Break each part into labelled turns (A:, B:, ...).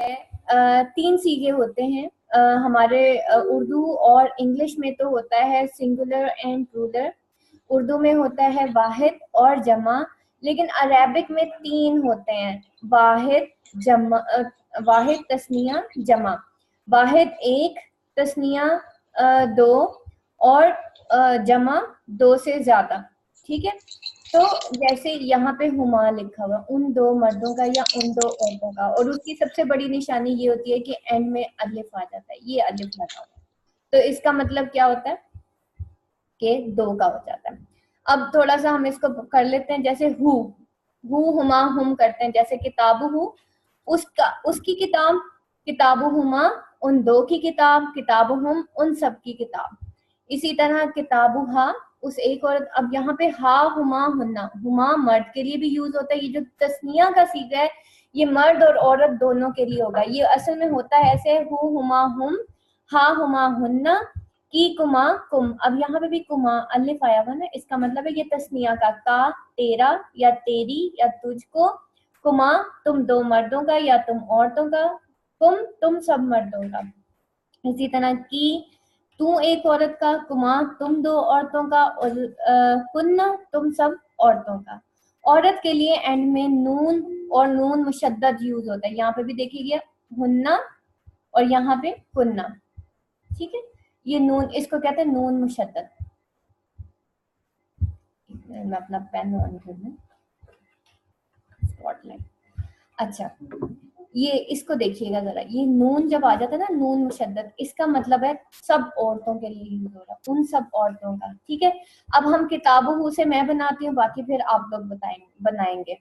A: तीन सीगे होते हैं हमारे उर्दू और इंग्लिश में तो होता है सिंगुलर एंड प्लूरल, उर्दू में होता है वाहिद और जमा, लेकिन अरेबिक में तीन होते हैं, वाहिद जमा, वाहिद तस्निया जमा। वाहिद एक, तस्निया दो, और जमा दो से ज्यादा। ठीक है, तो जैसे यहाँ पे हुमा लिखा हुआ, उन दो मर्दों का या उन दो औरतों का, और उसकी सबसे बड़ी निशानी ये होती है कि एंड में अलिफ आ जाता है, ये अलिफ लगा हुआ है, तो इसका मतलब क्या होता है कि दो का हो जाता है। अब थोड़ा सा हम इसको कर लेते हैं, जैसे हु हुमा हम करते हैं, जैसे किताबु हु, उसका उसकी किताब, किताबु हुमा उन दो की किताब, किताबु हम उन सब की किताब। इसी तरह किताबु हा उस एक औरत। अब यहाँ पे हा हुमा हुन्ना, हुमा मर्द के लिए भी यूज होता है, ये जो तस्निया का सीगा है ये मर्द और औरत दोनों के लिए होगा। ये असल में होता है ऐसे, हु हुमा हुम, हा हुमा हुन्ना, की कुमा कुम। अब यहाँ पे भी कुमा अलिफ आया हुआ ना, इसका मतलब है ये तस्निया का तेरा या तेरी या तुझको, कुमा तुम दो मर्दों का या तुम औरतों का, कुम तुम सब मर्दों का। इसी तरह की तू एक औरत का, कुमा तुम दो औरतों का, और कुन्ना तुम सब औरतों का। औरत के लिए एंड में नून और नून मुशद्दद यूज होता है, यहाँ पे भी देखिए हुन्ना और यहाँ पे कुन्ना। ठीक है, ये नून, इसको कहते हैं नून मुशद्दद। मैं अपना पेन ऑन कर लूं, स्पॉटलाइट। अच्छा, ये इसको देखिएगा जरा, ये नून जब आ जाता है ना, नून मुशद्दद, इसका मतलब है सब औरतों के लिए यूज हो रहा है, उन सब औरतों का। ठीक है, अब हम किताबों से मैं बनाती हूँ, बाकी फिर आप लोग बनाएंगे।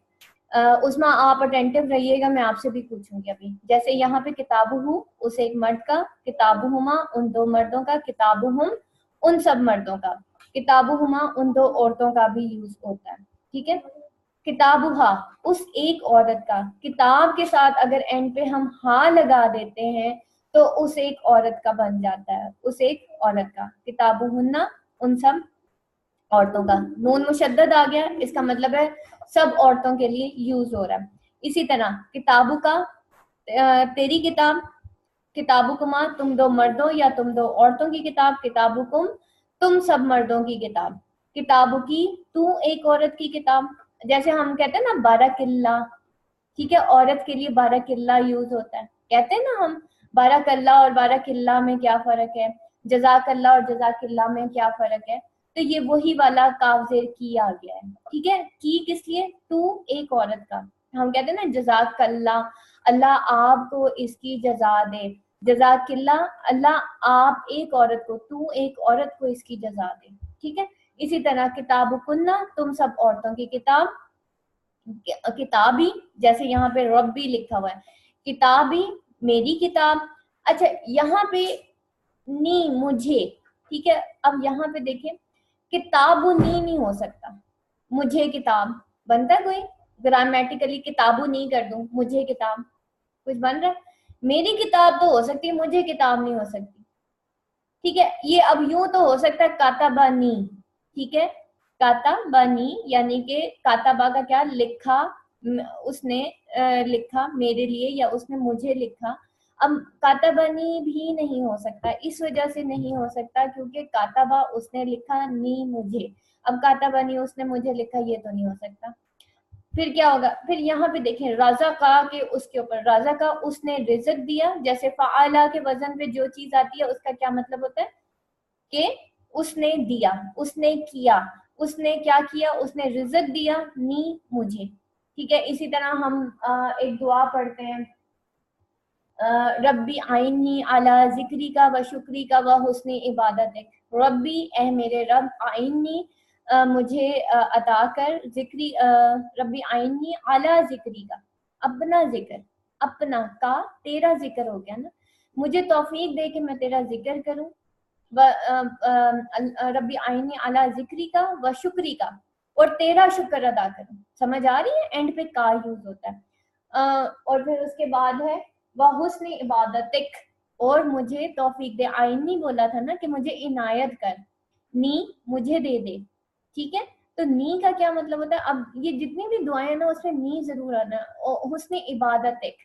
A: उसमें आप अटेंटिव रहिएगा, मैं आपसे भी पूछूंगी अभी। जैसे यहाँ पे किताबु उस एक मर्द का, किताबुहुमा उन दो मर्दों का, किताबुहुम उन सब मर्दों का, किताबुहुमा उन दो औरतों का भी यूज होता है। ठीक है, किताबुहा उस एक औरत का, किताब के साथ अगर एंड पे हम हा लगा देते हैं तो उस एक औरत का बन जाता है, उस एक औरत का। किताबुहुन्ना उन सब औरतों का, नून मुशद्दद आ गया, इसका मतलब है सब औरतों के लिए यूज हो रहा है। इसी तरह किताबु का तेरी किताब, किताबुकुमा तुम दो मर्दों या तुम दो औरतों की किताब, किताबुकुम तुम सब मर्दों की किताब, किताबु की तू एक औरत की किताब। जैसे हम कहते हैं ना बारह किल्ला, ठीक है, औरत के लिए बारह किल्ला यूज होता है, कहते हैं ना हम बारह कल्ला और बारह किल्ला में क्या फर्क है, जजाकल्ला और जजाकिल्ला में क्या फर्क है। तो ये वही वाला काफजेर की आ गया है। ठीक है, की किस लिए, तू एक औरत का, हम कहते हैं ना जजाकल्ला, अल्लाह आपको इसकी जजा दे, जजाकिल्ला अल्लाह आप एक औरत को, तू एक औरत को इसकी जजा दे। ठीक है, इसी तरह किताबुकुन्ना तुम सब औरतों की किताब, किताबी जैसे यहाँ पे रब्बी लिखा हुआ है, किताबी मेरी किताब। अच्छा, यहाँ पे नी मुझे, ठीक है, अब यहाँ पे देखें किताबु नी नहीं हो सकता, मुझे किताब बनता है कोई, ग्रामेटिकली किताबु नी कर दूं, मुझे किताब कुछ बन रहा है। मेरी किताब तो हो सकती है, मुझे किताब नहीं हो सकती। ठीक है, ये अब यूं तो हो सकता है काताबानी, ठीक है, काताबानी यानी कि काताबा का क्या लिखा, उसने लिखा मेरे लिए या उसने मुझे लिखा। अब काताबानी भी नहीं हो सकता, इस वजह से नहीं हो सकता क्योंकि काताबा उसने लिखा, नी मुझे। अब काताबानी उसने मुझे लिखा, ये तो नहीं हो सकता। फिर क्या होगा, फिर यहाँ पे देखें राजा का के उसके ऊपर, राजा का उसने रिजक दिया, जैसे फाला के वजन पे जो चीज आती है उसका क्या मतलब होता है कि उसने दिया, उसने किया, उसने क्या किया, उसने रिजक दिया, नी मुझे। ठीक है, इसी तरह हम एक दुआ पढ़ते हैं, रब्बी आइनी अला जिक्री का व शुक्री का व हुस्न इबादत। रब्बी ए मेरे रब, आइनी मुझे अता कर, जिक्री रब्बी आइनी अला जिक्री का, अपना जिक्र, अपना का तेरा जिक्र हो गया ना, मुझे तौफीक दे कि मैं तेरा जिक्र करूं, रब्बी आइनी अला जिक्री का व शुक्री का, और तेरा शुक्र अदा करूं। समझ आ रही है, एंड पे का यूज होता है। और फिर उसके बाद है वह हुस्न इबादतिक, और मुझे तौफीक दे, आईनी बोला था ना कि मुझे इनायत कर, नी मुझे दे दे। ठीक है, तो नी का क्या मतलब होता है, अब ये जितनी भी दुआएं ना उसमें नी जरूर आना, हुस्न इबादतिक,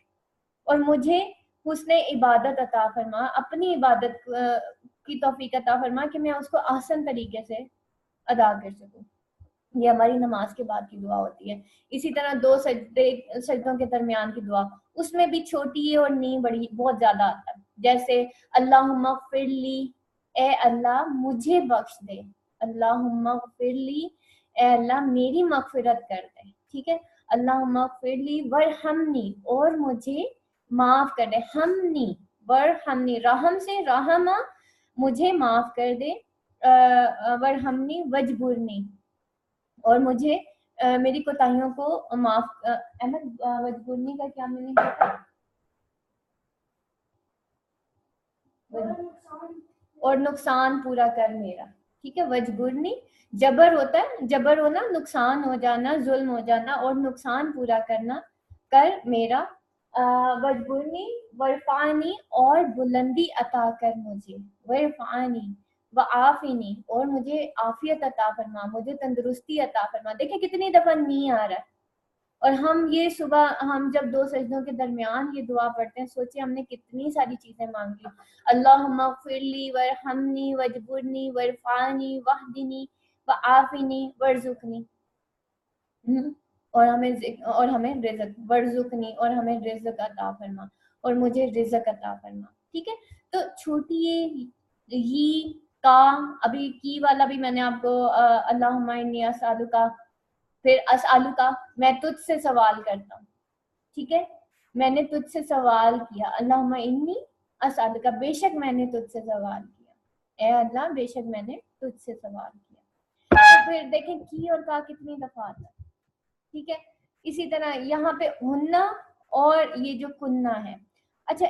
A: और मुझे हुस्ने इबादत अता फरमा, अपनी इबादत की तौफीक अता फरमा कि मैं उसको आसान तरीके से अदा कर सकूं। ये हमारी नमाज के बाद की दुआ होती है। इसी तरह 2 सजदों के दरमियान की दुआ, उसमें भी छोटी और नी बड़ी बहुत ज्यादा आता है। जैसे अल्लाहुम्मा ग़फ़िरली, ए अल्लाह मुझे बख्श दे, अल्लाहुम्मा ग़फ़िरली, ए अल्लाह मेरी मग़फ़िरत कर दे, ठीक है। अल्लाहुम्मा ग़फ़िरली वरहमनी, और मुझे माफ कर दे, हमनी वरहमनी, रहम से रहमा, मुझे माफ कर दे, वरहमनी वजबुरनी, और मुझे मेरी कोताहियों को माफ, अहमद वजबुरनी का क्या मीनिंग होता है? और नुकसान पूरा कर मेरा, ठीक है। वजबुरनी जबर होता है, जबर होना नुकसान हो जाना, जुल्म हो जाना, और नुकसान पूरा करना, कर मेरा। वजबुरनी वरफानी, और बुलंदी अता कर मुझे, वरफानी व आफिनी, और मुझे आफियत अता फरमा, मुझे तंदुरुस्ती अता फरमा। देखिए कितनी दफा नहीं आ रहा है। और हम ये सुबह, हम जब 2 सजदों के दरमियान ये दुआ पढ़ते हैं, सोचिए हमने कितनी सारी चीजें मांग ली। अल्लाहुम्मा ग़फ़िरली वरहमनी वजबुरनी वरफानी वहदिनी व आफिनी वर्जुकनी, और हमें रिज़्क़ वर्जुकनी, और हमें रिज़्क़ अता फरमा, और मुझे रिज़्क़ अता फरमा, ठीक है। तो छोटी ये का, अभी की वाला भी मैंने आपको अल्लाहुम्मा इन्नी अस्अलुका, फिर अस्अलुका, मैं तुझसे सवाल करता हूँ, ठीक है। मैंने तुझसे सवाल किया, अल्लाहुम्मा इन्नी अस्अलुका, बेशक मैंने तुझसे सवाल किया, ए अल्लाह बेशक मैंने तुझसे सवाल किया। तो फिर देखें की और का कितनी दफा आता है, ठीक है। इसी तरह यहाँ पे हुन्ना और ये जो कुन्ना है, अच्छा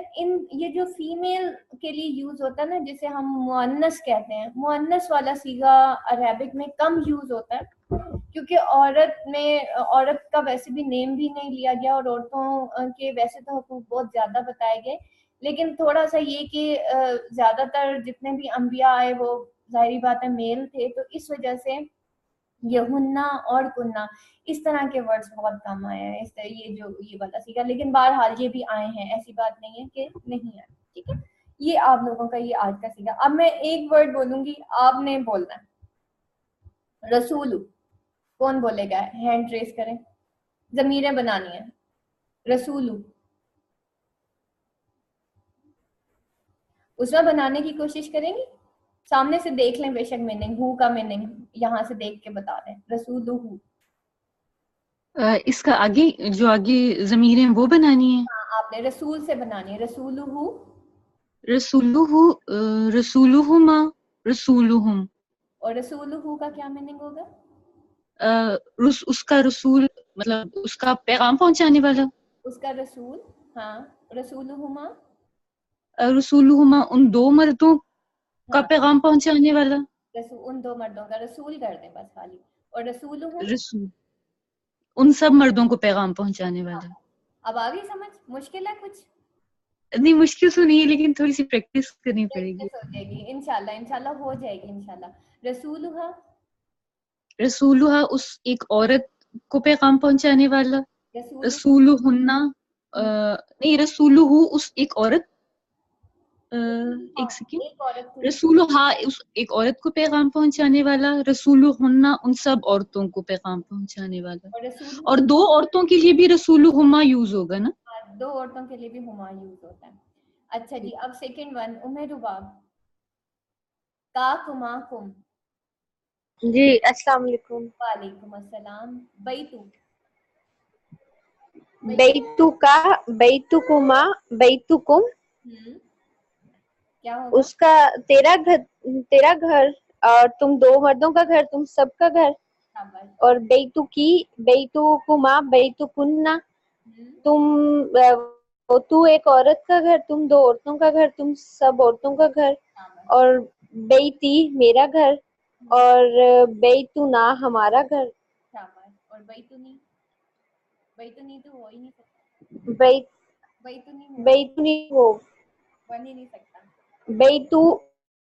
A: ये जो फीमेल के लिए यूज होता है ना, जिसे हम मुअन्नस कहते हैं, मुअन्नस वाला सीगा अरेबिक में कम यूज होता है, क्योंकि औरत का वैसे भी नेम भी नहीं लिया गया, और औरतों के वैसे तो हुकूक बहुत ज्यादा बताए गए, लेकिन थोड़ा सा ये कि ज्यादातर जितने भी अंबिया आए वो जाहिर बात है मेल थे, तो इस वजह से ये हुन्ना और कुन्ना इस तरह के वर्ड्स बहुत कम आए हैं, इस तरह ये वाला सीखा। लेकिन बहरहाल ये भी आए हैं, ऐसी बात नहीं है कि नहीं आए, ठीक है। ये आप लोगों का ये आज का सीखा। अब मैं एक वर्ड बोलूंगी, आपने बोलना है। रसूल, कौन बोलेगा? हैंड रेस करें, जमीरें बनानी है। रसूल, उसमें बनाने की कोशिश करेंगी, सामने से देख लें, बेशक मीनिंग हु का मीनिंग यहाँ से देख के बता दें। रसूलुहु,
B: इसका आगे जो आगे ज़मीर है वो बनानी है।
A: हाँ आपने रसूल से बनानी है। रसूलुहु,
B: रसूलुहु, रसूलुहुमा, रसूलुहुम।
A: और रसूलुहु का क्या मीनिंग होगा?
B: उसका रसूल मतलब उसका पैगाम पहुंचाने वाला।
A: उसका रसूल, हाँ। रसूलुहुमा,
B: रसूलुहुमा उन दो मर्दों का
A: हाँ
B: पैगाम पहुंचाने वाला।
A: रसूल, उन 2 मर्दों का रसूल कर दें बस खाली। और रसूलुहुम,
B: रसूल उन सब मर्दों को पैगाम पहुंचाने
A: हाँ।
B: वाला।
A: अब आ गई समझ? मुश्किल है कुछ?
B: नहीं मुश्किल तो नहीं है, लेकिन थोड़ी सी प्रैक्टिस करनी पड़ेगी।
A: प्रैक्टिस हो जाएगी इंशाल्लाह, इंशाल्लाह हो जाएगी इंशाल्लाह। रसूलुहा,
B: रसूलुहा उस एक औरत को पैगाम पहुंचाने वाला।
A: रसूलु,
B: रसूलुहुन्ना नहीं, रसूलुहु उस एक औरत,
A: हाँ
B: एक सेकेंड।
A: एक औरत को,
B: रसूलुहा उस एक औरत को पैगाम पहुंचाने वाला। रसूलुहुन्ना उन सब औरतों को पैगाम पहुंचाने वाला।
A: और रसूल,
B: और 2 औरतों के लिए भी रसूलुहुमा यूज होगा ना।
A: 2 औरतों के लिए भी हुमा यूज होता है। अच्छा जी, अब सेकंड वन, उमेर रुबाब, का कुमा कुम,
C: जी अस्सलाम वालेकुम।
A: वालेकुम अस्सलाम। बैतु,
C: बैतुका, बैतुकुमा, बैतुकुम,
A: क्या होगा?
C: उसका तेरा घर, और तुम 2 मर्दों का घर, तुम सबका घर।
A: शाबाश।
C: और बैतुकी, बैतुकुमा, बैतुकुन्ना, तू एक औरत का घर, तुम 2 औरतों का घर, तुम सब औरतों का घर।
A: शाबाश।
C: और बैती मेरा घर, और बैतुना हमारा घर।
A: शाबाश। और बैतुनी, बैतुनी तो हो ही नहीं सकता,
C: बैत
A: बैतुनी हो,
C: बैतुनी हो,
A: बन ही नहीं सकता।
C: बैतु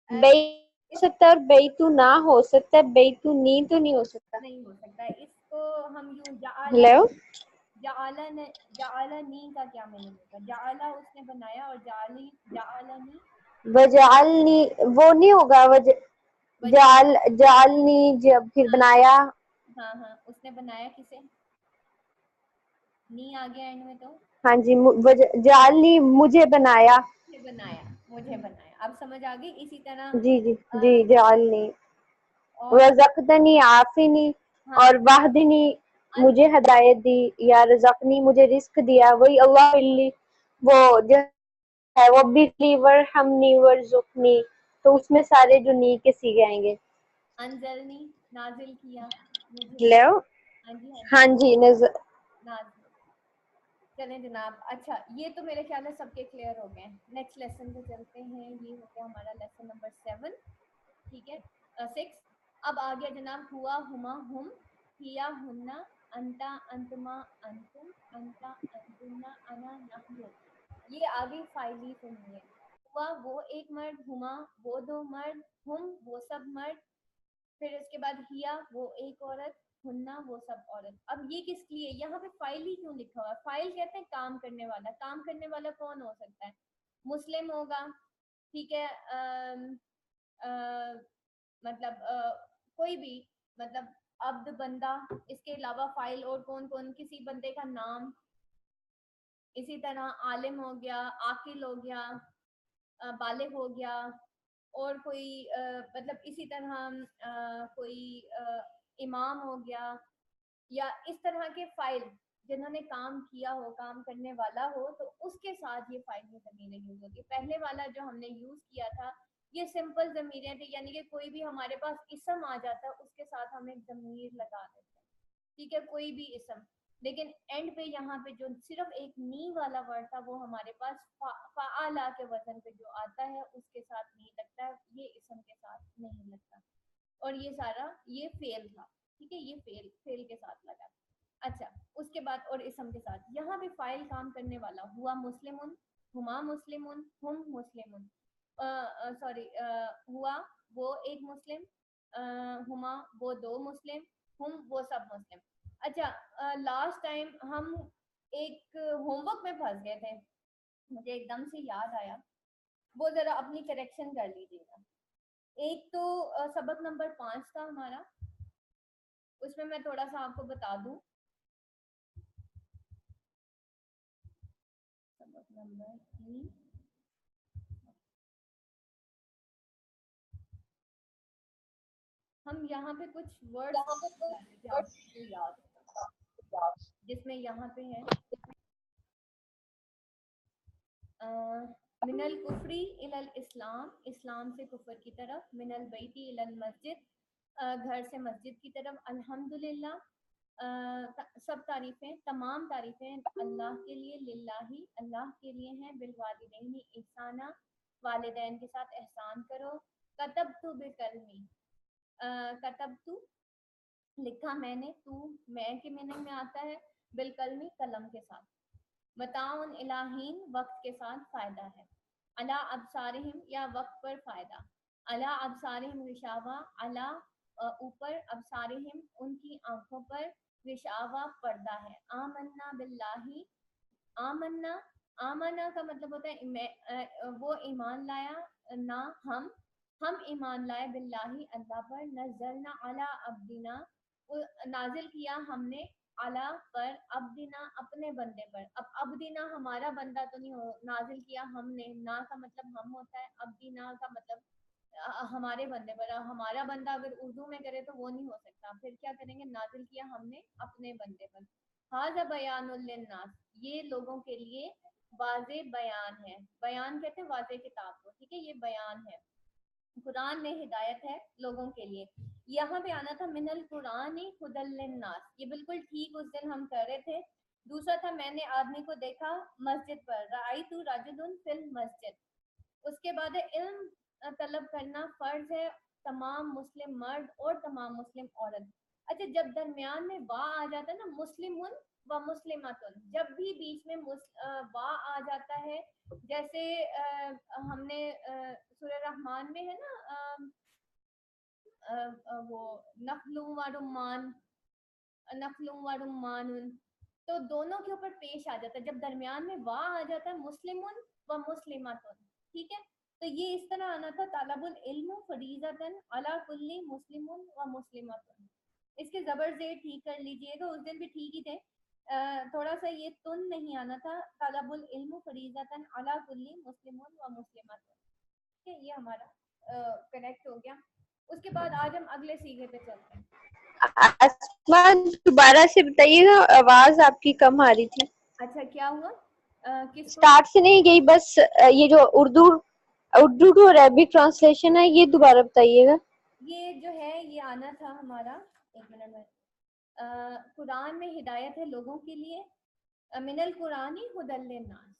C: बैत हो सकता है और बैतु ना हो सकता है, बैतुनी तो नहीं हो सकता।
A: नहीं हो सकता है, इसको हम यूं या
C: हेलो,
A: जालनी का क्या मीनिंग होगा? जाला उसने बनाया और जालनी
C: वजालनी वो नहीं होगा, जाल जालनी जब फिर बनाया।
A: हाँ हाँ, उसने बनाया किसे? नी आ गया एंड में तो
C: हाँ जी, जालनी मुझे बनाया।
A: मुझे बनाया। अब समझ आ गई। इसी तरह
C: जी जी जी, जालनी।
A: और
C: रज़क़नी आफिनी,
A: हाँ,
C: और वाहदिनी मुझे हदायत दी, या रज़क़नी मुझे रिस्क दिया, वही अल्लाह मिली वो जो है वो बिजली वर हमनी वर्जुकनी। तो उसमें सारे जो नी के सीगे आएंगे।
A: अंजलनी नाजिल किया मुझे।
C: हेलो।
A: हाँ जी हाँ जी,
C: हाँ जी,
A: नाजिल। चलें जनाब। अच्छा, ये तो मेरे ख्याल है सबके क्लियर हो गए। नेक्स्ट लेसन पे चलते हैं। ये हो गया हमारा लेसन नंबर 7, ठीक है, 6। अब आ गया जनाब हुआ, हुमा, हुम, हिया, हुन्ना, अंता, अंतमा, अंतुम, अंता, अंतुन्ना, अना, नहनु। ये आगे फाइली सुनिए। हुआ वो एक मर्द, हुमा वो दो मर्द, हुम वो सब मर्द, फिर इसके बाद हिया वो एक औरत, हुन्ना वो सब औरत। अब ये किस लिए यहाँ पे फाइल ही क्यों लिखा हुआ है? फाइल कहते हैं काम करने वाला। काम करने वाला कौन हो सकता है? मुस्लिम होगा, ठीक है, मतलब कोई भी, मतलब अब्द, बंदा। इसके अलावा फाइल और कौन कौन? किसी बंदे का नाम। इसी तरह आलिम हो गया, आकिल हो गया, बालिग हो गया, और कोई मतलब इसी तरह कोई इमाम हो गया, या इस तरह के फाइल जिन्होंने काम किया हो, काम करने वाला हो, तो उसके साथ ये फाइल में ज़मीरें यूज होती है। पहले वाला जो हमने यूज किया था ये सिंपल ज़मीरें थी, यानी कि कोई भी हमारे पास इसम आ जाता है उसके साथ हम एक ज़मीर लगा देते हैं, ठीक है, कोई भी इसम। लेकिन एंड पे यहाँ पे जो सिर्फ एक नी वाला वर्ड था वो हमारे पास फाआला के वजन पे जो आता है उसके साथ नी लगता है, ये इसम के साथ नहीं लगता। और ये सारा ये फेल था, ठीक है, ये फेल फेल के साथ लगा। अच्छा, उसके बाद और इसम के साथ यहाँ पे फाइल काम करने वाला हुआ मुस्लिमुन, हुमा मुस्लिमुन, हुम मुस्लिमुन, सॉरी, हुआ वो एक मुस्लिम, हुमा वो दो मुस्लिम, हुम वो सब मुस्लिम। अच्छा, लास्ट टाइम हम एक होमवर्क में फंस गए थे, मुझे एकदम से याद आया, वो जरा अपनी करेक्शन कर लीजिएगा। एक तो सबक नंबर 5 था हमारा, उसमें मैं थोड़ा सा आपको बता दूं। सबक नंबर 3, हम यहाँ पे कुछ वर्ड्स आपको याद, जिसमें यहाँ पे है मिनल कुफरी इलल इस्लाम, इस्लाम से कुफर की तरफ, मिनल बैती इलल मस्जिद, घर से मस्जिद की तरफ, अल्हम्दुलिल्लाह, सब तारीफ़ें, तमाम तारीफ़ें अल्लाह के लिए, लिल्लाही अल्लाह के लिए हैं, बिल वालिदैनी ihsana वालिदैन के साथ एहसान करो, कतबतु बिकलमी, कतबतु लिखा मैंने, तू मैं के मीनिंग में आता है, बिलकलमी कलम के साथ, बताउन इलाहीन वक्त के साथ फायदा है, अला अबसारिहिम या वक्त पर फायदा, अला अबसारिहिम रिशावा, अला ऊपर, अबसारिहिम उनकी आंखों पर, रिशावा पर्दा है, आमन्ना बिल्लाही, आमन्ना, आमना का मतलब होता है वो ईमान लाया, ना हम ईमान लाए, बिल्लाही अल्लाह पर, नज़लना अला अब्दिना नाजिल किया हमने, अला पर, अब्दिना अपने बंदे पर। अब अब्दिना हमारा बंदा तो नहीं हो, नाजिल किया हमने, ना का मतलब हम होता है, अब्दिना का मतलब हमारे बंदे पर। हमारा बंदा अगर उर्दू में करे तो वो नहीं हो सकता, फिर क्या करेंगे? नाजिल किया हमने अपने बंदे पर। हाजा बयानुल लिन्नास, ये लोगों के लिए वाजे बयान है। बयान कहते हैं वाजे किताब को, ठीक है, ये बयान है। कुरान में हिदायत है लोगों के लिए। यहाँ पे आना था मिनल कुरान हुदल लिन्नास, ये बिल्कुल ठीक उस दिन हम कर रहे थे। दूसरा था मैंने आदमी को देखा मस्जिद पर, राइतु रजुलन फिल मस्जिद। उसके बाद है इल्म तलब करना फर्ज है तमाम मुस्लिम मर्द और तमाम मुस्लिम औरत। अच्छा, जब दरमियान में वा आ जाता है ना, मुस्लिमुन व मुस्लिमातुन, जब भी बीच में वा आ जाता है, जैसे हमने सूरह रहमान में है ना, वो नखलुम व रुम्मान, नखलुम व रुम्मानुन, तो दोनों के ऊपर पेश आ जाता है। जब दरमियान में वा आ जाता है मुस्लिमुन व मुस्लिमातुन, ठीक है। तो ये इस तरह आना था तालबुल इल्म फरीज़तन अला कुल्ली मुस्लिमुन व मुस्लिमातुन। इसके जबर जेर ठीक कर लीजिएगा, उस दिन भी ठीक ही थे। थोड़ा सा ये तुन नहीं आना था, तालबुल इल्म फरीज़तन अला कुल्ली मुस्लिमुन व मुस्लिमातुन, ठीक है। ये हमारा करेक्ट हो गया। उसके बाद आज हम अगले सीगे पे चलते हैं।
C: आसमान दोबारा से बताइएगा, आवाज आपकी कम आ रही थी।
A: अच्छा क्या हुआ? किसको?
C: स्टार्ट से नहीं गई, बस ये जो उर्दू टू अरबिक ट्रांसलेशन है, ये दोबारा बताइएगा।
A: ये जो है ये आना था हमारा, एक मिनट में। कुरान में हिदायत है लोगों के लिए, मिनल कुरानी हुदल लिन्नास।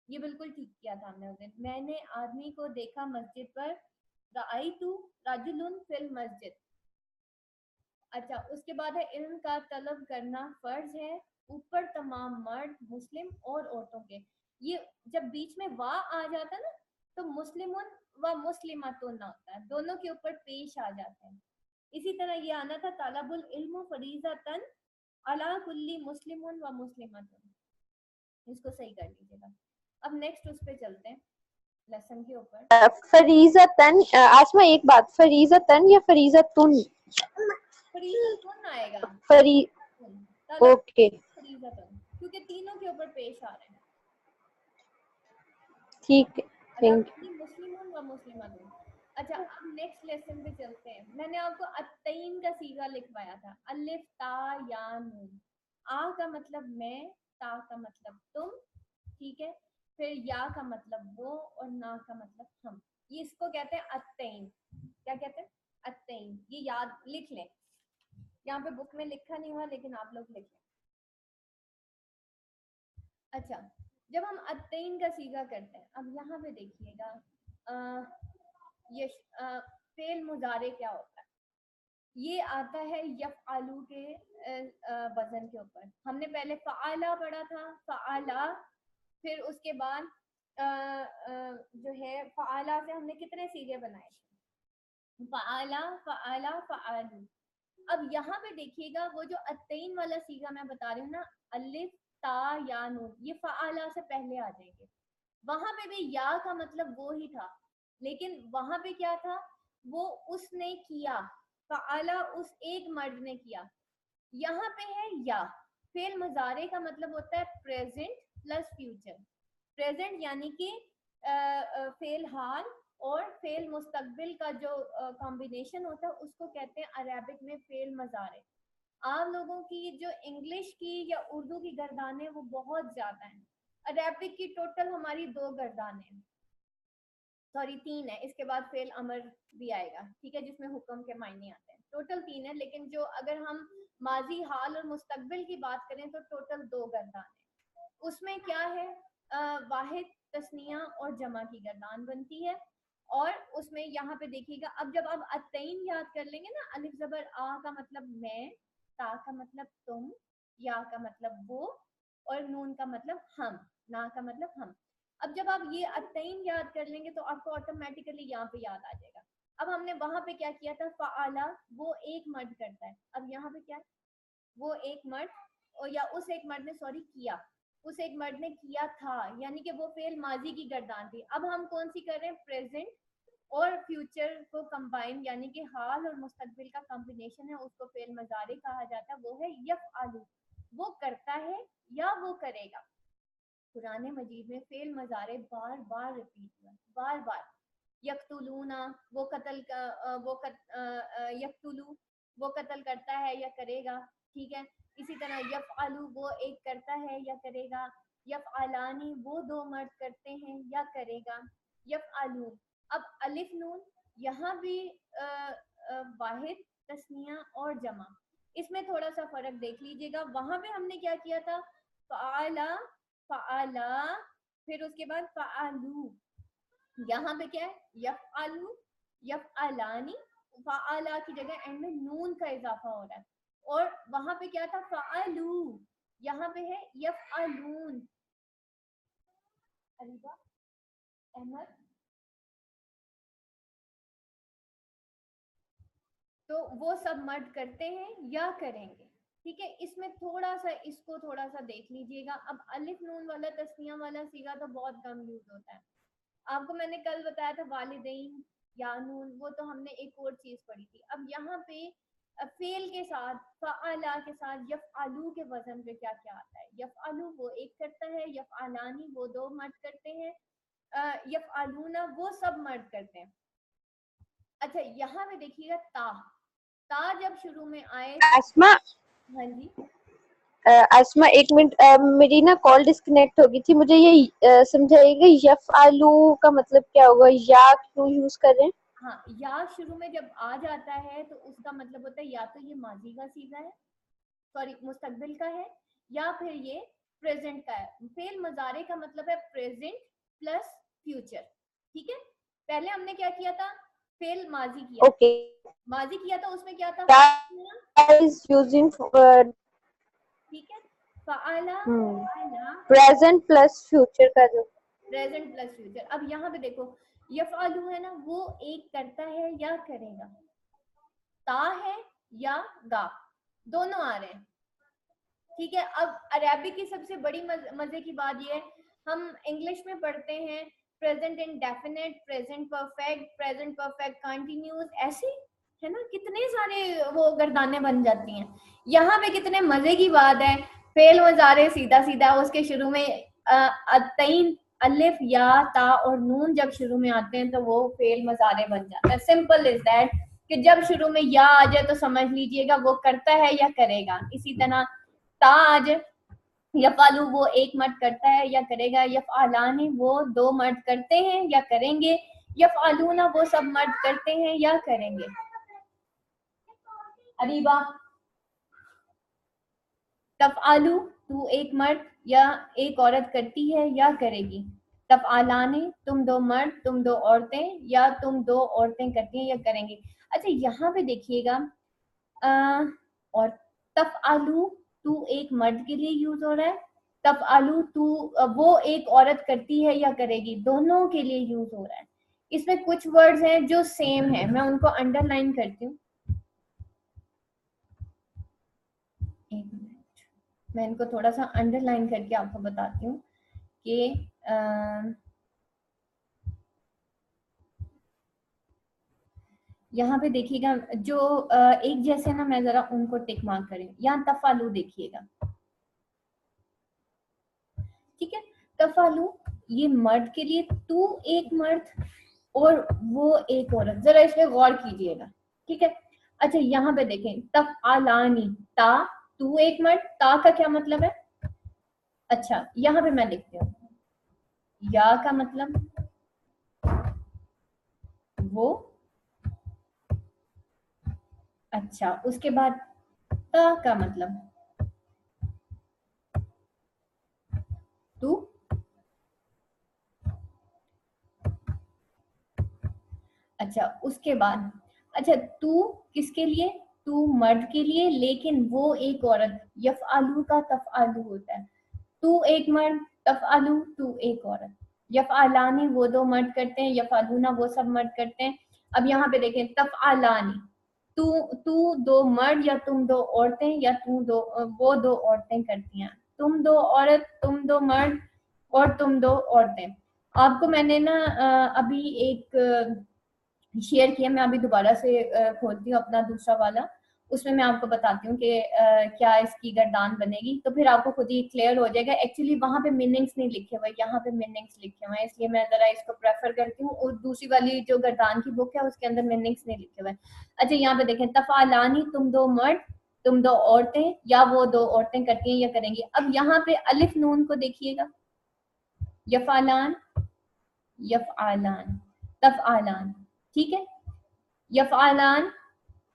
A: ये बिल्कुल ठीक किया था हमने उस दिन। मैंने आदमी को देखा मस्जिद पर, राइतु रजुलन फिल मस्जिद। अच्छा, उसके बाद है इल्म का तलब करना फर्ज है ऊपर तमाम मर्द मुस्लिम और औरतों के। ये जब बीच में वा आ जाता है ना, तो मुस्लिमुन व मुस्लिमातुन ना होता है, दोनों के ऊपर पेश आ जाते हैं। इसी तरह ये आना था तालबुल इल्म फरीज़तन अला कुल्ली मुस्लिमुन व मुस्लिमातुन। इसको सही कर लीजिएगा। अब नेक्स्ट उस पे चलते हैं, लेसन के ऊपर।
C: फरीज़तन, आसमा एक बात, फरीज़तन या फरीज़तुन?
A: फरीज़तुन आएगा।
C: फरी ओके,
A: फरीज़तुन, क्योंकि तीनों के ऊपर पेश आ रहे हैं।
C: ठीक है, थैंक यू।
A: मुस्लिमुन व मुस्लिमातुन। अच्छा, अब नेक्स्ट लेसन पे चलते हैं। मैंने आपको अत्तईन का सीगा लिखवाया था, अलिफ ता या नून। आ का मतलब मैं, ता का मतलब तुम, ठीक है। फिर या का मतलब वो और ना का मतलब हम। ये इसको कहते हैं अत्तईन। क्या कहते हैं? अत्तईन। ये याद लिख लें, यहाँ पे बुक में लिखा नहीं हुआ लेकिन आप लोग लिख लें। अच्छा, जब हम अत्तईन का सीगा करते हैं, अब यहाँ पे देखिएगा ये फेल मुजारे क्या होता है। ये आता है यफ़आलू के वजन के ऊपर। हमने पहले फ़आला पढ़ा था, फ़आला। फिर उसके बाद जो है फ़आला से हमने कितने सीगे बनाए थे? फ़आला फ़आला फ़आलू। अब यहाँ पे देखिएगा वो जो अत्तईन वाला सीगा मैं बता रही हूँ ना, अलिफ ता या नून, ये फ़आला से पहले आ जाएंगे। वहां पे भी या का मतलब वो ही था, लेकिन वहां पे क्या था, वो उसने किया, फ़आला उस एक मर्द ने किया। यहाँ पे है या। फेल मुजारे का मतलब होता है प्रेजेंट प्लस फ्यूचर। प्रेजेंट यानी कि फेल हाल और फेल मुस्तकबिल का जो कॉम्बिनेशन होता है उसको कहते हैं अरबिक में फेल मुजारे। आप लोगों की जो इंग्लिश की या उर्दू की गर्दानें वो बहुत ज्यादा हैं। अरबिक की टोटल हमारी 2 गर्दानें हैं, सॉरी 3 है, इसके बाद फेल अमर भी आएगा, ठीक है, जिसमें हुक्म के मायने आते हैं। टोटल 3 है, लेकिन जो अगर हम माजी हाल और मुस्तकबिल की बात करें तो टोटल 2 गर्दान है। उसमें क्या है, वाहिद तस्निया और जमा की गर्दान बनती है। और उसमें यहाँ पे देखिएगा, अब जब आप अत्तईन याद कर लेंगे ना, अलिफ जबर आ का मतलब मैं, ता का मतलब तुम, या का मतलब वो और नून का मतलब हम, ना का मतलब हम। अब जब आप ये अत्तईन याद कर लेंगे तो आपको ऑटोमेटिकली यहाँ पे याद आ जाएगा। अब हमने वहां पे क्या किया था, फ़आला वो एक मर्द करता है। अब यहाँ पे क्या है, वो एक मर्द, और या उस एक मर्द ने, सॉरी, किया, उस एक मर्द ने किया था, यानी कि वो फेल माजी की गर्दान थी। अब हम कौन सी कर रहे हैं, प्रेजेंट और फ्यूचर को कंबाइन, यानी कि हाल और मुस्तकबिल का कॉम्बिनेशन है, उसको फेल मजारे कहा जाता है। वो है यफ़आलू, वो करता है या वो करेगा। कुरान मजीद में फेल मजारे बार बार रिपीट हुआ, बार बार। यक्तुलूना, वो कत्ल यक्तुलू, वो कत्ल करता है या करेगा, ठीक है। इसी तरह यफ़आलू, वो एक करता है या करेगा। यफ़आलानी, वो 2 मर्द करते हैं या करेगा। यफ़आलून। अब अलिफ नून, यहाँ भी वाहिद तस्निया और जमा, इसमें थोड़ा सा फर्क देख लीजिएगा। वहां पे हमने क्या किया था, फ़आला फ़आला, फिर उसके बाद फ़आलू। यहाँ पे क्या है, यफ़आलू यफ़आलानी, फ़आला की जगह एंड में नून का इजाफा हो रहा है। और वहां पे क्या था, फ़आलू, यहाँ पे है यफ़आलून। अरीबा, अहमद, तो वो सब मर्द करते हैं या करेंगे, ठीक है, इसमें थोड़ा सा इसको थोड़ा सा देख लीजिएगा। अब अलिफ नून वाला तस्निया वाला सीगा तो बहुत कम यूज होता है। आपको मैंने कल बताया था वालिदैन या नून, वो तो हमने एक और चीज पढ़ी थी। अब यहाँ पे फेल के साथ फ़अला के साथ यफ़अलू के वजन पे क्या क्या आता है। यफ़अलू वो एक करता है, यफ़अलानी वो दो मर्द करते हैं, यफ़अलूना वो सब मर्द करते हैं। अच्छा यहाँ पे देखिएगा ता, ता जब शुरू में आए।
C: आसमा,
A: हाँ जी
C: आसमा एक मिनट, मेरी ना कॉल डिस्कनेक्ट हो गई थी। मुझे ये समझाइएगा यफ़अलू का मतलब क्या होगा, या क्यों यूज कर रहे हैं?
A: हाँ, या शुरू में जब आ जाता है तो उसका मतलब होता है या तो ये माजी का सीगा है, सॉरी मुस्तकबिल का है, या फिर ये प्रेजेंट का है। फेल मजारे का मतलब है प्रेजेंट प्लस फ्यूचर। ठीक है, पहले हमने क्या किया था, फेल माजी किया।
C: ओके,
A: माजी किया था, उसमें क्या था,
C: इज यूजिंग,
A: ठीक है, फ़अला
C: प्रेजेंट प्लस फ्यूचर का जो
A: प्रेजेंट प्लस फ्यूचर। अब यहाँ पे देखो यफ़अलू है ना, वो एक करता है या करेगा, ता है या गा, दोनों आ रहे हैं। ठीक है, अब अरबिक की सबसे बड़ी मजे की बात ये है, हम इंग्लिश में पढ़ते हैं present indefinite, present perfect continuous, ऐसे है ना, कितने सारे वो गर्दाने बन जाती हैं। यहाँ पे कितने मजे की बात है, फेल मजारे सीधा सीधा उसके शुरू में अतईन अलिफ या ता और नून जब शुरू में आते हैं तो वो फेल मजारे बन जाता है। सिंपल इज दैट कि जब शुरू में या आ जाए तो समझ लीजिएगा वो करता है या करेगा। इसी तरह ता आ जाए, यफ़अलू वो एक मर्द करता है या करेगा, यफ़अलानी वो दो मर्द करते हैं या करेंगे, यफ़अलूना वो सब मर्द करते हैं या करेंगे। अरीबा, तफ़अलू तू एक मर्द या एक औरत करती है या करेगी, तफ़अलानी तुम दो मर्द, तुम दो औरतें, या तुम दो औरतें करती हैं या करेंगी। अच्छा यहाँ पे देखिएगा और तफ़अलू तू एक मर्द के लिए यूज हो रहा है, तफ़अलू तू वो एक औरत करती है या करेगी, दोनों के लिए यूज हो रहा है। इसमें कुछ वर्ड्स हैं जो सेम है, मैं उनको अंडरलाइन करती हूँ। एक मिनट, मैं इनको थोड़ा सा अंडरलाइन करके आपको बताती हूँ कि यहाँ पे देखिएगा जो एक जैसे ना, मैं जरा उनको टिक मार्क करें। यहाँ तफ़अलू देखिएगा, ठीक है, तफ़अलू ये मर्द के लिए, तू एक मर्द और वो एक औरत, जरा इसमें गौर कीजिएगा। ठीक है, अच्छा यहाँ पे देखें तफ़अलानी, ता तू एक मर्द, ता का क्या मतलब है। अच्छा यहाँ पे मैं लिखती हूँ, या का मतलब वो, अच्छा उसके बाद ता का मतलब तू, अच्छा उसके बाद, अच्छा तू किसके लिए, तू मर्द के लिए, लेकिन वो एक औरत, यफ़अलू का तफ़अलू होता है, तू एक मर्द, तफ़अलू तू एक औरत, यफ़अलानी वो दो मर्द करते हैं, यफ़अलूना वो सब मर्द करते हैं। अब यहाँ पे देखें तफ़अलानी, तू दो मर्द या तुम दो औरतें, या तू दो वो दो औरतें करती हैं, तुम दो औरत, तुम दो मर्द और तुम दो औरतें। आपको मैंने ना अभी एक शेयर किया, मैं अभी दोबारा से खोलती हूँ अपना दूसरा वाला, उसमें मैं आपको बताती हूँ कि क्या इसकी गर्दान बनेगी, तो फिर आपको खुद ही क्लियर हो जाएगा। एक्चुअली वहाँ पे मीनिंग्स नहीं लिखे हुए, यहाँ पे मीनिंग्स लिखे हुए हैं, इसलिए मैं जरा इसको प्रेफर करती हूँ। और दूसरी वाली जो गर्दान की बुक है उसके अंदर मीनिंग्स नहीं लिखे हुए। अच्छा यहाँ पे देखें तफ़अलानी तुम दो मर्द, तुम दो औरतें, या वो दो औरतें करती हैं या करेंगी। अब यहाँ पे अलिफ नून को देखिएगा, यफ़अलान, यफ़अलान, तफ़अलान, ठीक है, यफ़अलान,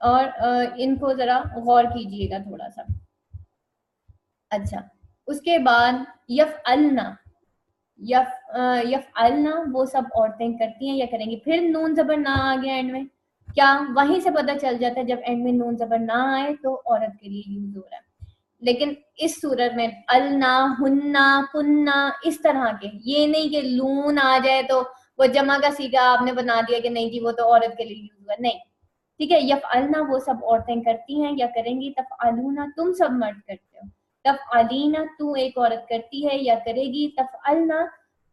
A: और इनको जरा गौर कीजिएगा थोड़ा सा। अच्छा उसके बाद यफ़अलना, यफ़अलना वो सब औरतें करती हैं या करेंगी। फिर नून जबर ना आ गया एंड में, क्या वहीं से पता चल जाता है जब एंड में नून जबर ना आए तो औरत के लिए यूज हो रहा है। लेकिन इस सूरत में अलना, हुन्ना, कुन्ना, इस तरह के, ये नहीं कि लून आ जाए तो वो जमा का सीगा आपने बना दिया कि नहीं जी वो तो औरत के लिए यूज हुआ, नहीं। ठीक है। यफ़अलना वो सब औरतें करती हैं या करेंगी, तफ़अलूना तुम सब मर्द करते हो, तफ़अलीना तू एक औरत करती है या करेगी, तफ़अलना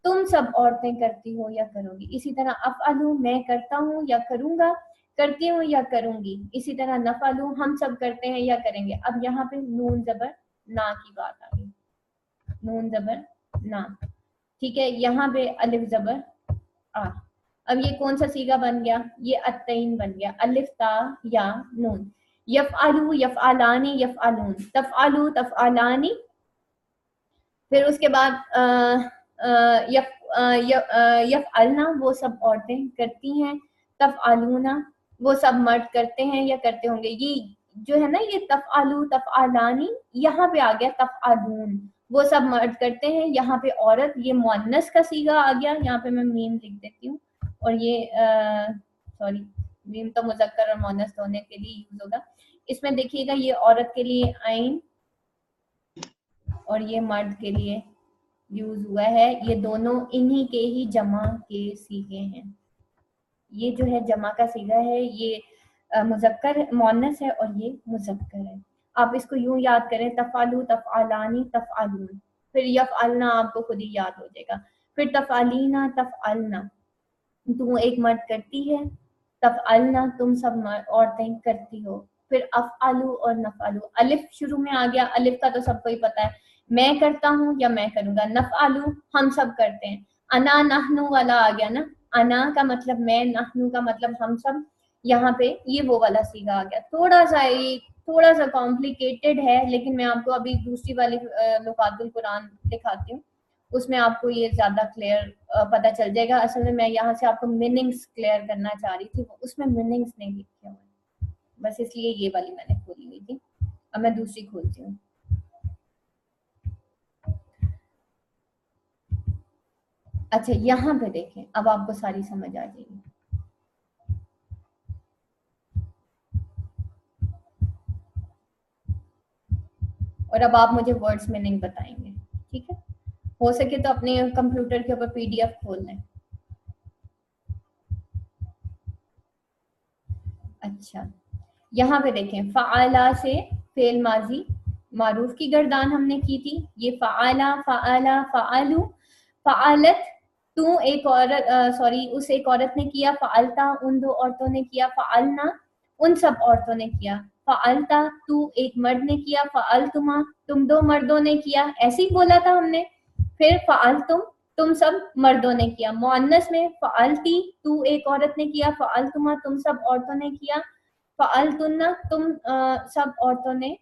A: तुम सब औरतें करती हो या करोगी। इसी तरह अफ़अलू मैं करता हूँ या करूँगा, करती हूँ या करूँगी। इसी तरह नफ़अलू हम सब करते हैं या करेंगे। अब यहाँ पे नून ज़बर ना की बात आ गई, नून ज़बर ना, ठीक है। यहाँ पे अलिफ ज़बर आ। अब ये कौन सा सीगा बन गया, ये अत्तईन बन गया, अलिफ ता या नून। यफ़अलू यफ़अलानी यफ़अलून, तफ़अलू तफ़अलानी, फिर उसके बाद यफ़अलना वो सब औरतें करती हैं, तफ़अलूना वो सब मर्द करते हैं या करते होंगे। ये जो है ना, ये तफ़अलू तफ़अलानी, यहाँ पे आ गया तफ़अलून वो सब मर्द करते हैं। यहाँ पे औरत, ये मुअन्नस का सीगा आ गया, यहाँ पे मैं मीम लिख देती हूँ। और ये सॉरी, मीम तो मुज़क्कर और मुअन्नस दोनों के लिए यूज होगा। इसमें देखिएगा ये औरत के लिए आइन और ये मर्द के लिए यूज हुआ है। ये दोनों इन्हीं के ही जमा के सीगे हैं। ये जो है जमा का सीगा है, ये मुज़क्कर मुअन्नस है और ये मुज़क्कर है। आप इसको यूं याद करें, तफ़अलू तफ़अलानी तफ़अलून, फिर यफ़अलना आपको खुद ही याद हो जाएगा। फिर तफ़अलीना तफ़अलना तू एक मर्द करती है, तफ़अलना तुम सब औरतें करती हो। फिर अफ़अलू और नफ़अलू, अलिफ शुरू में आ गया, अलिफ का तो सबको ही पता है, मैं करता हूँ या मैं करूँगा। नफ़अलू हम सब करते हैं, अना नहनु वाला आ गया ना, अना का मतलब मैं, नहनु का मतलब हम सब। यहाँ पे ये वो वाला सीगा आ गया। थोड़ा सा कॉम्प्लिकेटेड है, लेकिन मैं आपको अभी दूसरी वाली लुक़ातुल कुरान दिखाती हूँ, उसमें आपको ये ज्यादा क्लियर पता चल जाएगा। असल में मैं यहाँ से आपको मीनिंग्स क्लियर करना चाह रही थी, उसमें मीनिंग्स नहीं लिखे हुए, बस इसलिए ये वाली मैंने खोली हुई थी। अब मैं दूसरी खोलती हूँ। अच्छा, यहाँ पे देखें, अब आपको सारी समझ आ जाएगी। और अब आप मुझे वर्ड्स मीनिंग बताएंगे, ठीक है। हो सके तो अपने कंप्यूटर के ऊपर पीडीएफ खोल लें। अच्छा, यहाँ पे देखें, फ़अला से फेल माजी मारूफ की गर्दान हमने की थी। ये फ़अला फ़अला फ़अलू, फ़अलत तू एक औरत, सॉरी उस एक औरत ने किया, फ़अलता उन दो औरतों ने किया, फ़अलना उन सब औरतों ने किया, फ़अलता तू एक मर्द ने किया, फ़अलतुमा तुम दो मर्दों ने किया, ऐसे ही बोला था हमने। फिर फ़अलतुम तुम सब मर्दों ने किया। मुअन्नस में फ़अलती तू एक औरत ने किया, फ़अलतुमा तुम सब औरतों ने किया, फ़अलतुन्ना तुम सब औरतों ने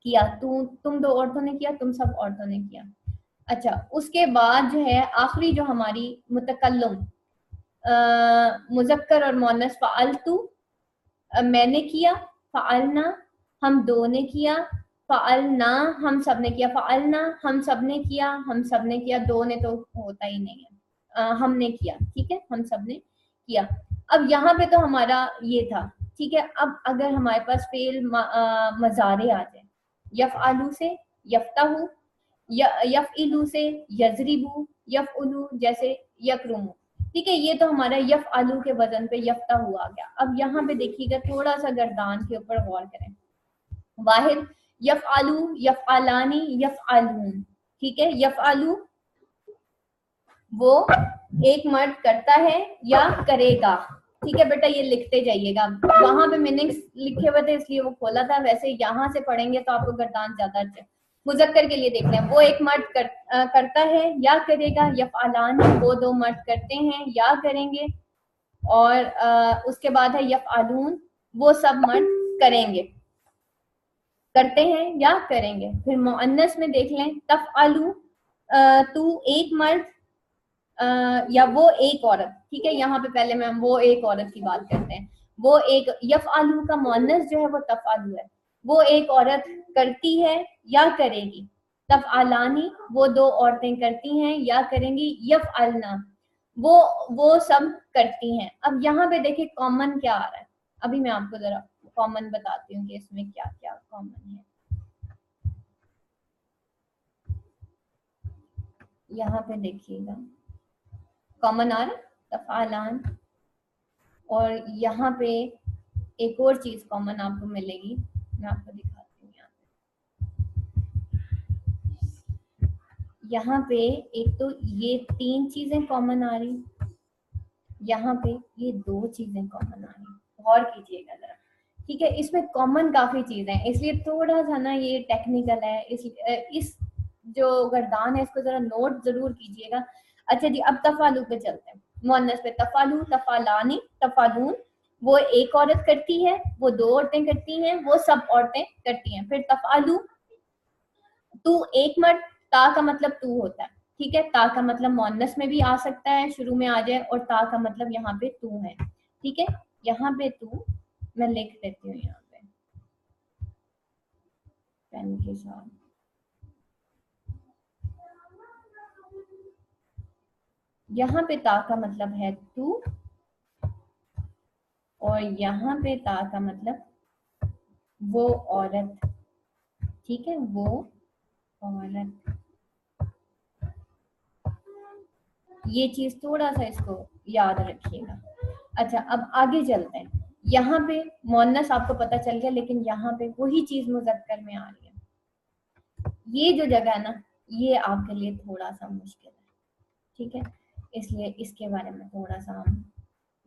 A: किया, तुम दो औरतों ने किया, तुम सब औरतों ने किया। अच्छा, उसके बाद जो है आखिरी जो हमारी मुतकल्लम, मुज़क्कर और मुअन्नस, फ़अलतु मैंने किया, फ़अलना हम दो ने किया, फ़अलना हम सब ने किया, फ़अलना हम सब ने किया, हम सब ने किया, दो ने तो होता ही नहीं है, हमने किया, ठीक है, हम सब ने किया। अब यहाँ पे तो हमारा ये था, ठीक है। अब अगर हमारे पास फेल मज़ारे आ जाए, यफ़अलू से यफ्तहू, यफ़इलू से यज़रिबू, यफ़उलू जैसे यकरुमू, ठीक है। ये तो हमारा यफ़अलू के वजन पे यफ्तहू आ गया। अब यहाँ पे देखिएगा, थोड़ा सा गर्दान के ऊपर गौर करें। वाहिद यफ़अलू यफ़अलानी यफ़अलून, ठीक है। यफ़अलू वो एक मर्द करता है या करेगा, ठीक है बेटा, ये लिखते जाइएगा। वहां पे मीनिंग्स लिखे हुए थे इसलिए वो खोला था, वैसे यहाँ से पढ़ेंगे तो आपको गर्दान ज्यादा अच्छे। मुज़क्कर के लिए देख लें, वो एक मर्द करता है या करेगा, यफ़अलान वो दो मर्द करते हैं या करेंगे, और उसके बाद है यफ़अलून वो सब मर्द करेंगे, करते हैं या करेंगे। फिर मुअन्नस में देख लें, तफ़अलू तू एक मर्द या वो एक औरत, ठीक है। यहाँ पे पहले में हम वो एक औरत की बात करते हैं। वो एक, यफ़अलू का मुअन्नस जो है वो तफ़अलू है, वो एक औरत करती है या करेगी। तफ़अलानी वो दो औरतें करती हैं या करेंगी, यफ़अलना वो सब करती हैं। अब यहाँ पे देखिए कॉमन क्या आ रहा है, अभी मैं आपको जरा कॉमन बताती हूँ कि इसमें क्या क्या कॉमन है। यहाँ पे देखिएगा कॉमन आ रहा है तफ़अलान, और यहाँ पे एक और चीज कॉमन आपको मिलेगी, मैं आपको दिखाती हूँ। यहाँ पे एक तो ये 3 चीजें कॉमन आ रही, यहाँ पे ये 2 चीजें कॉमन आ रही, गौर कीजिएगा जरा, ठीक है। इसमें कॉमन काफी चीजें हैं, इसलिए थोड़ा सा ना ये टेक्निकल है, इस जो गर्दान है इसको जरा नोट जरूर कीजिएगा। अच्छा जी, अब तफालू पे चलते हैं, मुअन्नस पे। तफालू, तफालानी, तफालून, वो एक औरत करती है, वो 2 औरतें करती हैं, वो सब औरतें करती हैं। फिर तफालू, तू एक मर्द, ता का मतलब तू होता है, ठीक है। ता का मतलब मुअन्नस में भी आ सकता है, शुरू में आ जाए, और ता का मतलब यहाँ पे तू है, ठीक है। यहाँ पे तू मैं लिख देती हूँ यहाँ पे पेन के साथ। यहाँ पे ता का मतलब है तू, और यहाँ पे ता का मतलब वो औरत, ठीक है, वो औरत। ये चीज थोड़ा सा इसको याद रखिएगा। अच्छा, अब आगे चलते हैं। यहाँ पे मुअन्नस आपको पता चल गया, लेकिन यहाँ पे वही चीज मुज़क्कर में आ रही है। ये जो जगह है ना, ये आपके लिए थोड़ा सा मुश्किल है, ठीक है, इसलिए इसके बारे में थोड़ा सा हम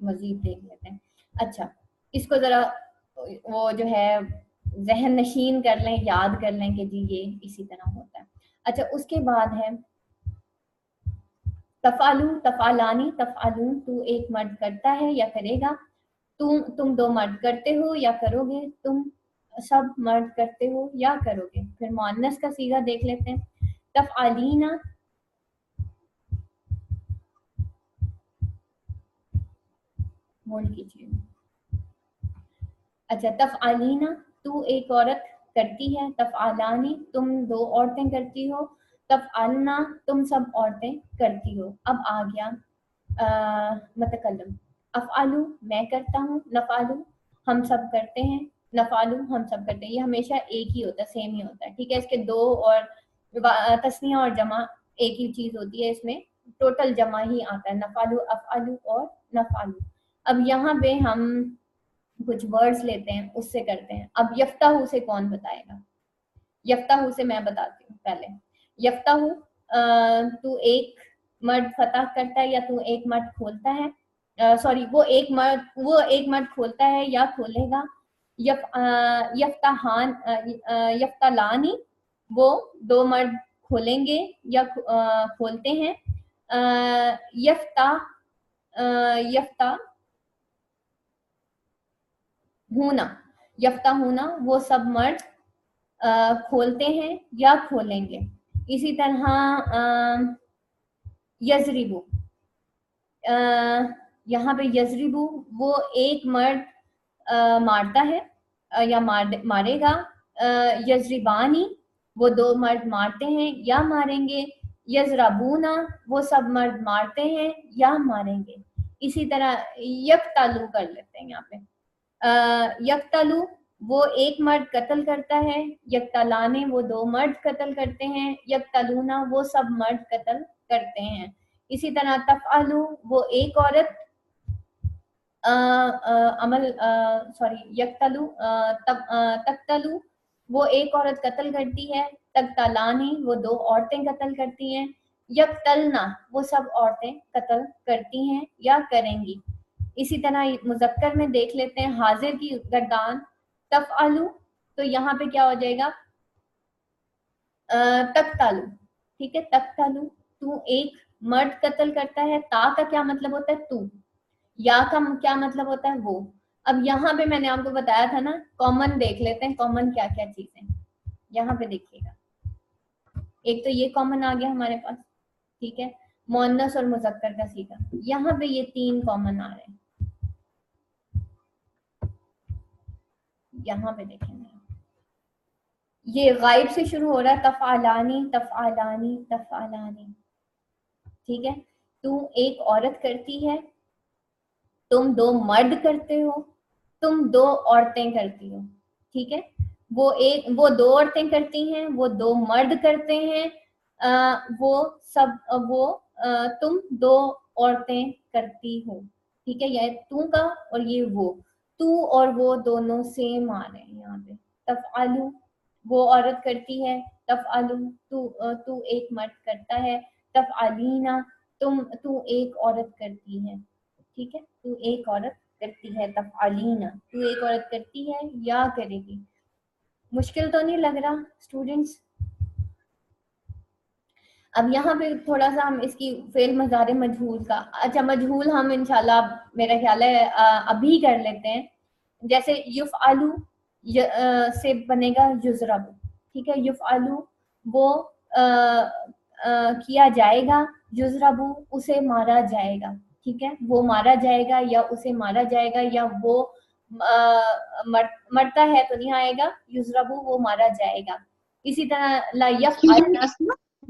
A: मजीद देख लेते हैं। अच्छा, इसको जरा वो जो है जहन नशीन कर लें, याद कर लें कि जी ये इसी तरह होता है। अच्छा, उसके बाद है तफालू, तफालानी, तफालून, तू एक मर्द करता है या करेगा, तुम 2 मर्द करते हो या करोगे, तुम सब मर्द करते हो या करोगे। फिर मुअन्नस का सीगा देख लेते हैं, तफआलीना, होल्ड कीजिए। अच्छा, तफआलीना, तू एक औरत करती है, तफआलानी, तुम 2 औरतें करती हो, तफआलना, तुम सब औरतें करती हो। अब आ गया मतकल्लम, अफ़आलू, मैं करता हूँ, नफ़ालू, हम सब करते हैं, नफ़ालू, हम सब करते हैं। ये हमेशा एक ही होता है, सेम ही होता है, ठीक है। इसके 2 और तस्निया और जमा एक ही चीज होती है, इसमें टोटल जमा ही आता है, नफ़ालू, अफ़आलू और नफ़ालू। अब यहाँ पे हम कुछ वर्ड्स लेते हैं, उससे करते हैं। अब यफ्ताहू से कौन बताएगा? यफ्ताहू से मैं बताती हूँ पहले। यफ्ताहू, तू एक मर्द फतह करता है या तू एक मर्द खोलता है, सॉरी, वो एक मर्द खोलता है या खोलेगा। यफ्ताहान, यफ्तालानी, वो 2 मर्द खोलेंगे या खोलते हैं। यफ्ता, यफ्ता हूना, यफ्ता हूना, वो सब मर्द खोलते हैं या खोलेंगे। इसी तरह यजरिबू, यहाँ पे यजरिबू, वो एक मर्द मारता है या मारेगा। यजरिबानी, वो 2 मर्द मारते हैं या मारेंगे। यजराबूना, वो सब मर्द मारते हैं या मारेंगे। इसी तरह यकतालू कर लेते हैं यहाँ पे। यकतालू, वो एक मर्द कत्ल करता है, यकतलाने, वो 2 मर्द कत्ल करते हैं, यकतलूना, वो सब मर्द कत्ल करते हैं। इसी तरह तफआलू, वो एक औरत अमल, सॉरी, यकतलू, तकतलू, वो एक औरत कत्ल करती है, तकतलानी, वो 2 औरतें कत्ल करती हैं, यकतलना, वो सब औरतें कत्ल करती हैं या करेंगी। इसी तरह मुज़क्कर में देख लेते हैं, हाजिर की गर्दान, तफआलू, तो यहाँ पे क्या हो जाएगा? तकतालू, ठीक है, तकतालू, तू एक मर्द कत्ल करता है, ता का क्या मतलब होता है? तू। या का क्या मतलब होता है? वो। अब यहाँ पे मैंने आपको बताया था ना, कॉमन देख लेते हैं, कॉमन क्या क्या चीजें। यहाँ पे देखिएगा, एक तो ये कॉमन आ गया हमारे पास, ठीक है, मुअन्नस और मुज़क्कर का सीगा। यहाँ पे ये 3 कॉमन आ रहे हैं, यहाँ पे देखेंगे, ये गायब से शुरू हो रहा है, तफआलानी, तफआलानी, तफआलानी, ठीक है। तू एक औरत करती है, तुम 2 मर्द करते हो, तुम 2 औरतें करती हो, ठीक है। वो 2 औरतें करती हैं, वो 2 मर्द करते हैं, वो सब वो तुम 2 औरतें करती हो, ठीक है। यह तू का और ये वो, तू और वो दोनों सेम आ रहे हैं यहाँ पे। तफआलू वो औरत करती है, तफआलू तू एक मर्द करता है, तफआलीना तू एक औरत करती है, ठीक है, तू एक औरत करती है, तफआलीना तू एक औरत करती है या करेगी। मुश्किल तो नहीं लग रहा स्टूडेंट्स? अब यहाँ पे थोड़ा सा हम इसकी फेल मज़ारे मजहूल का, अच्छा मजहूल हम इंशाल्लाह मेरा ख्याल है अभी कर लेते हैं। जैसे युफ़अलु से बनेगा युज़रबु, ठीक है, युफ़अलु वो किया जाएगा, युज़रबु उसे मारा जाएगा, ठीक है, वो मारा जाएगा या उसे मारा जाएगा, या वो मरता है तो नहीं आएगा, युज़रबु वो मारा जाएगा। इसी तरह ला यफ़अल,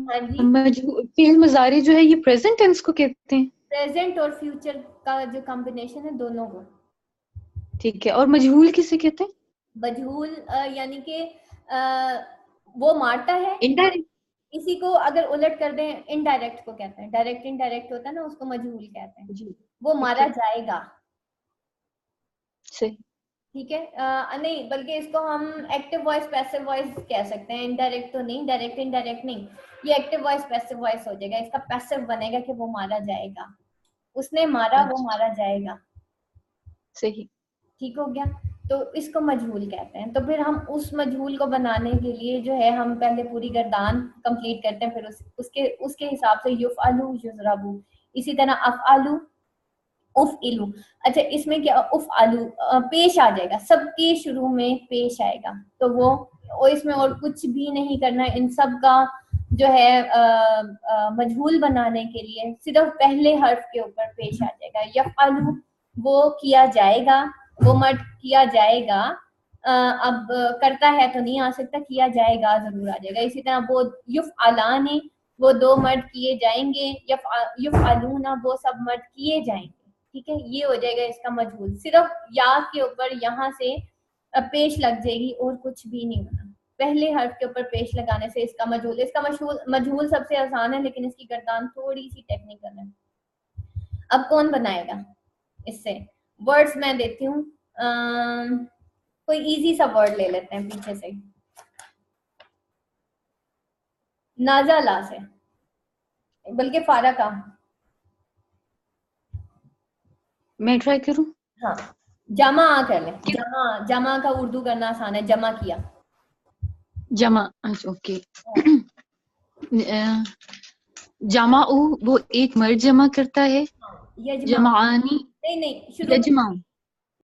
A: हाँ जी,
B: फेल मजारे जो है ये प्रेजेंट टेंस को कहते हैं,
A: प्रेजेंट और फ्यूचर का जो कॉम्बिनेशन है दोनों को,
B: ठीक है। और मजहूल किसे कहते हैं?
A: मजहूल यानी कि वो मारता है,
B: इनडायरेक्ट,
A: इसी को अगर उलट कर दें इनडायरेक्ट को कहते हैं, डायरेक्ट इनडायरेक्ट होता है ना, उसको मजहूल कहते हैं।
B: जी
A: वो मारा जाएगा,
B: सही,
A: ठीक है, नहीं बल्कि इसको हम एक्टिव वॉइस पैसिव वॉइस कह सकते हैं, इनडायरेक्ट तो नहीं, डायरेक्ट इनडायरेक्ट नहीं, ये एक्टिव वॉइस पैसिव वॉइस हो जाएगा, इसका पैसिव बनेगा कि वो मारा जाएगा, उसने मारा वो मारा जाएगा,
B: सही,
A: ठीक हो गया। तो इसको मजहूल कहते हैं। तो फिर हम उस मजहूल को बनाने के लिए जो है हम पहले पूरी गर्दान कंप्लीट करते हैं, फिर उसके हिसाब से युफ़अलु युज़रबु, इसी तरह अफ़अलु उफ़इलु। अच्छा इसमें क्या उफ़अलु पेश आ जाएगा, सबके शुरू में पेश आएगा, तो वो इसमें और कुछ भी नहीं करना है, इन सब का जो है मजहूल बनाने के लिए सिर्फ पहले हर्फ के ऊपर पेश आ जाएगा। यफ़अलु वो किया जाएगा, वो मर्द किया जाएगा, अब करता है तो नहीं आ सकता, किया जाएगा जरूर आ जाएगा। इसी तरह वो युफ़अलाने वो दो मर्द किए जाएंगे, युफ़अलूना वो सब मर्द किए जाएंगे, ठीक है, ये हो जाएगा इसका मजहूल। सिर्फ या के ऊपर यहाँ से पेश लग जाएगी और कुछ भी नहीं होना, पहले हर्फ के ऊपर पेश लगाने से इसका मजहूल। इसका मजहूल सबसे आसान है, लेकिन इसकी गर्दान थोड़ी सी टेक्निकल है। अब कौन बनाएगा इससे? वर्ड्स मैं देती हूँ, कोई इजी सा वर्ड ले लेते हैं पीछे से, नाज़ाला से, बल्कि फारा का, मैं
B: ट्राई करूं?
A: हाँ, जमा कर ले, जमा का उर्दू करना आसान है, जमा किया,
B: जमा, ओके। जमा वो एक मर्द जमा करता है,
A: यजमा,
B: जमानी,
A: नहीं शुरू
B: यजमा,